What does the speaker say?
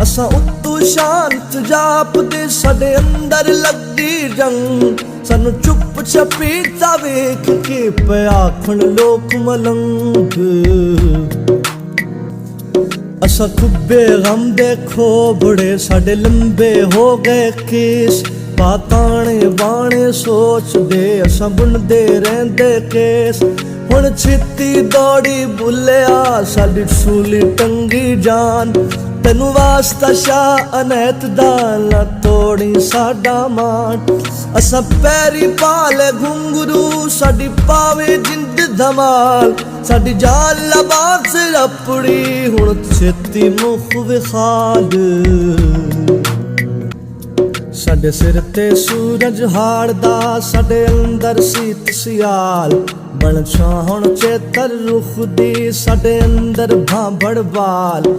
असा उत्तू शांत जापदे साडे अंदर लगदी जंग सानू चुप छपीता वेख के पे आखण लोक मलंग असा खुब्बे गम देखो बड़े साडे लंबे हो गए केस पाताने बाणे सोच दे असा बुनदे रहंदे केस हुण छित्ती दौड़ी बुलिया साडी सूली टंगी जान तेनू वास्ता शाह अनैत दा ना तोड़ी साडा मान असा पैरी पाले घुंगरू साडी पावे जिंद धमाल साडी जान लबात से अपड़ी हुण छित्ती मुख विखाल साडे सिर ते सूरज हाड़दा साडे अंदर सीत सियाल बन छाहण चेतर रुख दी साडे अंदर भांभड़ बाल